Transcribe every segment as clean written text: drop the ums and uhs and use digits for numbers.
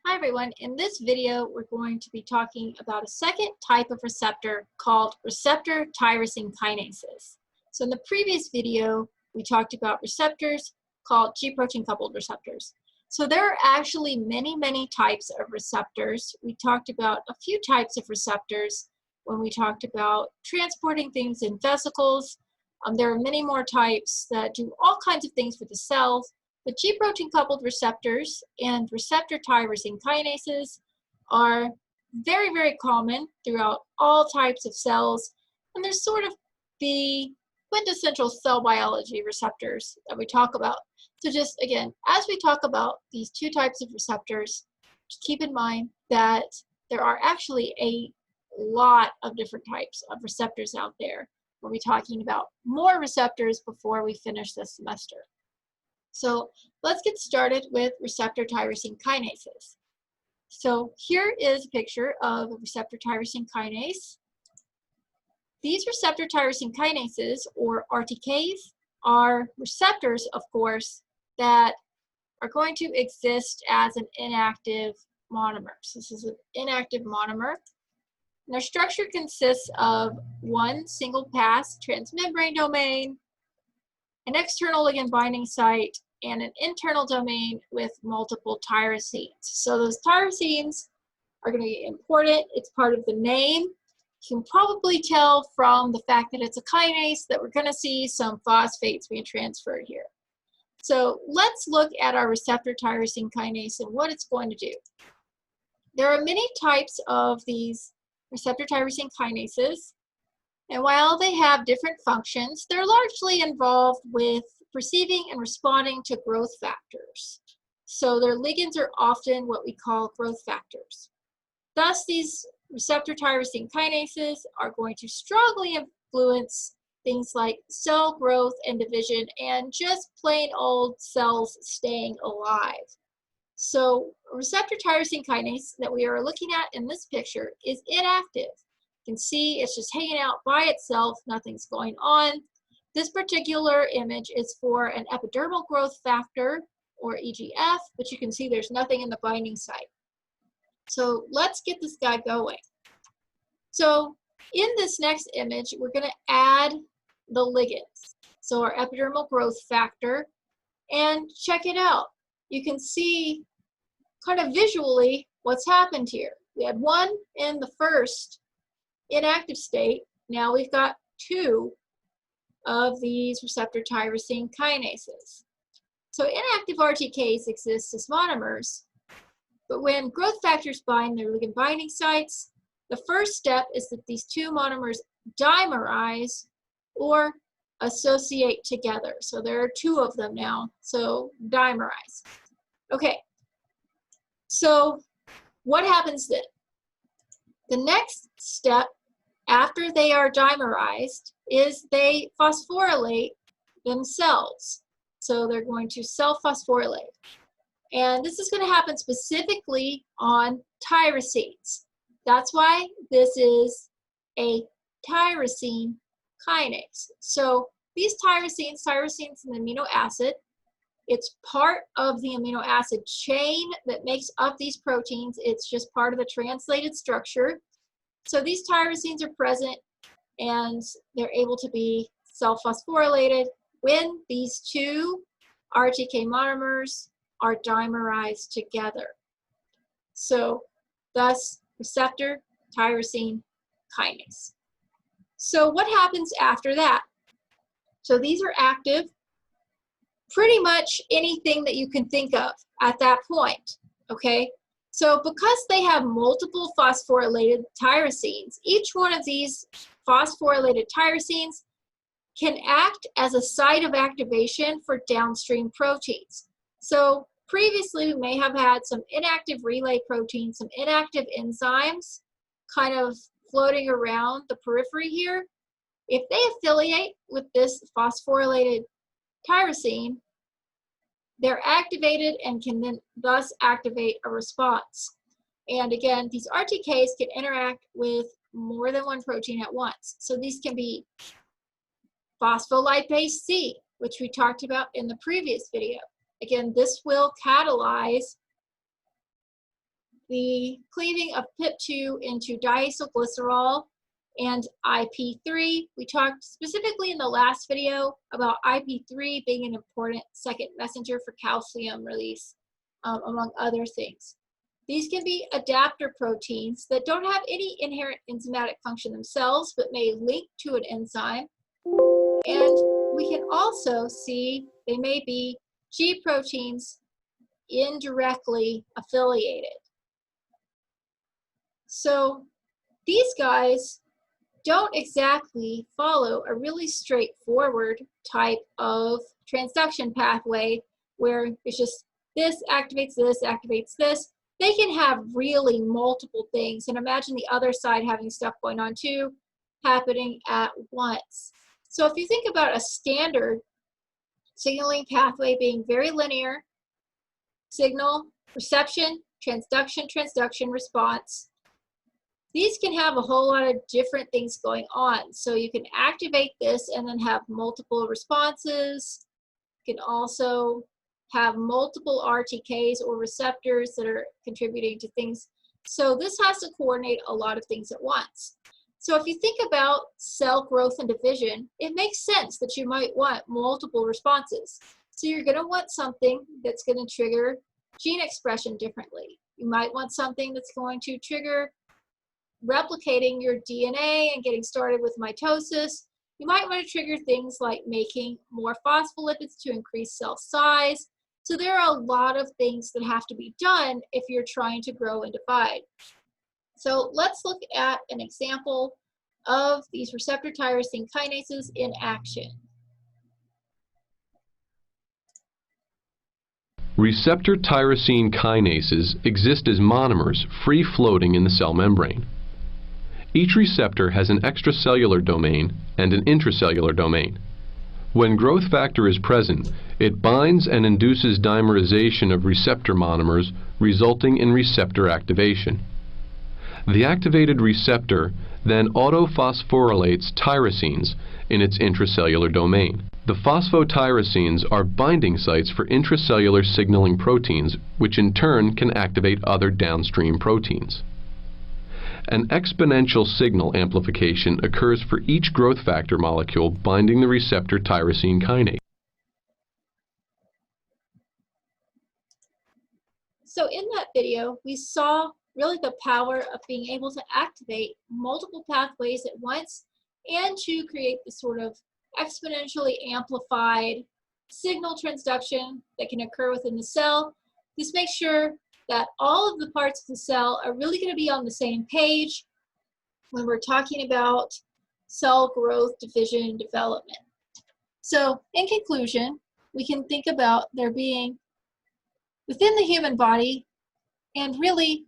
Hi everyone, in this video we're going to be talking about a second type of receptor called receptor tyrosine kinases. So in the previous video we talked about receptors called G-protein coupled receptors. So there are actually many types of receptors. We talked about a few types of receptors when we talked about transporting things in vesicles. There are many more types that do all kinds of things for the cells. The G-protein coupled receptors and receptor tyrosine kinases are very common throughout all types of cells, and they're sort of the quintessential cell biology receptors that we talk about. So just again, as we talk about these two types of receptors, just keep in mind that there are actually a lot of different types of receptors out there. We'll be talking about more receptors before we finish this semester. So let's get started with receptor tyrosine kinases. So here is a picture of a receptor tyrosine kinase. These receptor tyrosine kinases, or RTKs, are receptors, of course, that are going to exist as an inactive monomer. So this is an inactive monomer. And their structure consists of one single pass transmembrane domain, an external ligand binding site, and an internal domain with multiple tyrosines. So those tyrosines are going to be important. It's part of the name. You can probably tell from the fact that it's a kinase that we're going to see some phosphates being transferred here. So let's look at our receptor tyrosine kinase and what it's going to do. There are many types of these receptor tyrosine kinases, and while they have different functions, they're largely involved with perceiving and responding to growth factors. So their ligands are often what we call growth factors. Thus, these receptor tyrosine kinases are going to strongly influence things like cell growth and division and just plain old cells staying alive. So a receptor tyrosine kinase that we are looking at in this picture is inactive. You can see it's just hanging out by itself, nothing's going on. This particular image is for an epidermal growth factor, or EGF, but you can see there's nothing in the binding site. So let's get this guy going. So in this next image, we're going to add the ligands. So our epidermal growth factor, and check it out. You can see kind of visually what's happened here. We had one in the first inactive state. Now we've got two of these receptor tyrosine kinases. So inactive RTKs exist as monomers, but when growth factors bind their ligand binding sites, the first step is that these two monomers dimerize or associate together. So there are two of them now, so dimerize. Okay, so what happens then? The next step after they are dimerized is they phosphorylate themselves. So they're going to self-phosphorylate. And this is going to happen specifically on tyrosines. That's why this is a tyrosine kinase. So these tyrosines is an amino acid. It's part of the amino acid chain that makes up these proteins. It's just part of the translated structure. So these tyrosines are present and they're able to be self-phosphorylated when these two RTK monomers are dimerized together. So thus receptor tyrosine kinase. So what happens after that? So these are active. Pretty much anything that you can think of at that point, okay? So because they have multiple phosphorylated tyrosines, each one of these phosphorylated tyrosines can act as a site of activation for downstream proteins. So previously we may have had some inactive relay proteins, some inactive enzymes kind of floating around the periphery here. If they affiliate with this phosphorylated tyrosine, they're activated and can then thus activate a response. And again, these RTKs can interact with more than one protein at once. So these can be phospholipase C, which we talked about in the previous video. Again, this will catalyze the cleaving of PIP2 into diacylglycerol and IP3. We talked specifically in the last video about IP3 being an important second messenger for calcium release, among other things. These can be adapter proteins that don't have any inherent enzymatic function themselves, but may link to an enzyme. And we can also see they may be G proteins indirectly affiliated. So these guys don't exactly follow a really straightforward type of transduction pathway where it's just this activates this, activates this. They can have really multiple things, and imagine the other side having stuff going on too, happening at once. So if you think about a standard signaling pathway being very linear, signal, reception, transduction, transduction, response, these can have a whole lot of different things going on. So you can activate this and then have multiple responses. You can also have multiple RTKs or receptors that are contributing to things. So this has to coordinate a lot of things at once. So if you think about cell growth and division, it makes sense that you might want multiple responses. So you're going to want something that's going to trigger gene expression differently. You might want something that's going to trigger replicating your DNA and getting started with mitosis. You might want to trigger things like making more phospholipids to increase cell size. So there are a lot of things that have to be done if you're trying to grow and divide. So let's look at an example of these receptor tyrosine kinases in action. Receptor tyrosine kinases exist as monomers free-floating in the cell membrane. Each receptor has an extracellular domain and an intracellular domain. When growth factor is present, it binds and induces dimerization of receptor monomers, resulting in receptor activation. The activated receptor then autophosphorylates tyrosines in its intracellular domain. The phosphotyrosines are binding sites for intracellular signaling proteins, which in turn can activate other downstream proteins. An exponential signal amplification occurs for each growth factor molecule binding the receptor tyrosine kinase. So in that video, we saw really the power of being able to activate multiple pathways at once and to create this sort of exponentially amplified signal transduction that can occur within the cell. This makes sure that all of the parts of the cell are really going to be on the same page when we're talking about cell growth, division, and development. So in conclusion, we can think about there being within the human body, and really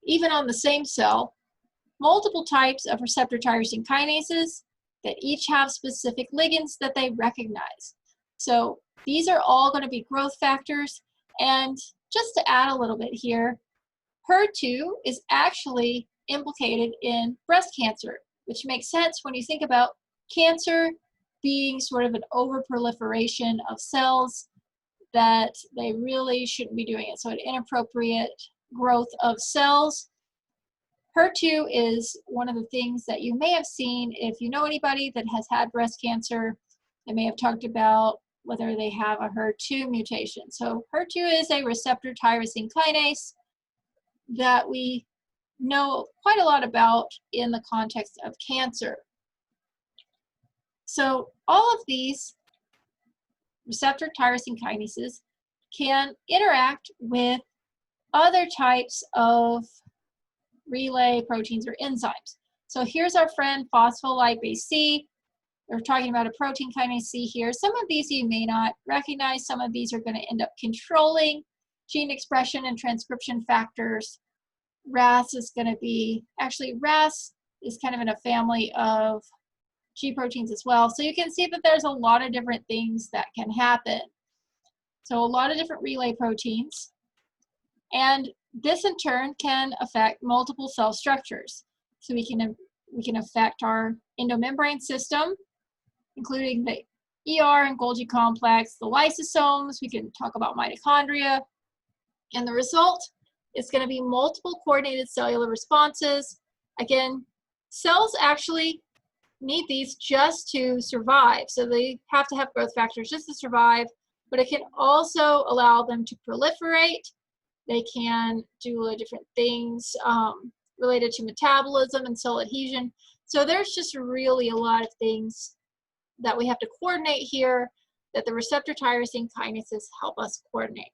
even on the same cell, multiple types of receptor tyrosine kinases that each have specific ligands that they recognize. So these are all going to be growth factors. And just to add a little bit here, HER2 is actually implicated in breast cancer, which makes sense when you think about cancer being sort of an overproliferation of cells that they really shouldn't be doing it. So an inappropriate growth of cells. HER2 is one of the things that you may have seen if you know anybody that has had breast cancer. They may have talked about whether they have a HER2 mutation. So HER2 is a receptor tyrosine kinase that we know quite a lot about in the context of cancer. So all of these receptor tyrosine kinases can interact with other types of relay proteins or enzymes. So here's our friend phospholipase C. We're talking about a protein kinase C here. Some of these you may not recognize. Some of these are going to end up controlling gene expression and transcription factors. RAS is going to be, actually RAS is kind of in a family of G proteins as well. So you can see that there's a lot of different things that can happen. So a lot of different relay proteins. And this in turn can affect multiple cell structures. So we can affect our endomembrane system, including the ER and Golgi complex, the lysosomes. We can talk about mitochondria. And the result It's going to be multiple coordinated cellular responses. Again, cells actually need these just to survive. So they have to have growth factors just to survive, but it can also allow them to proliferate. They can do different things related to metabolism and cell adhesion. So there's just really a lot of things that we have to coordinate here that the receptor tyrosine kinases help us coordinate.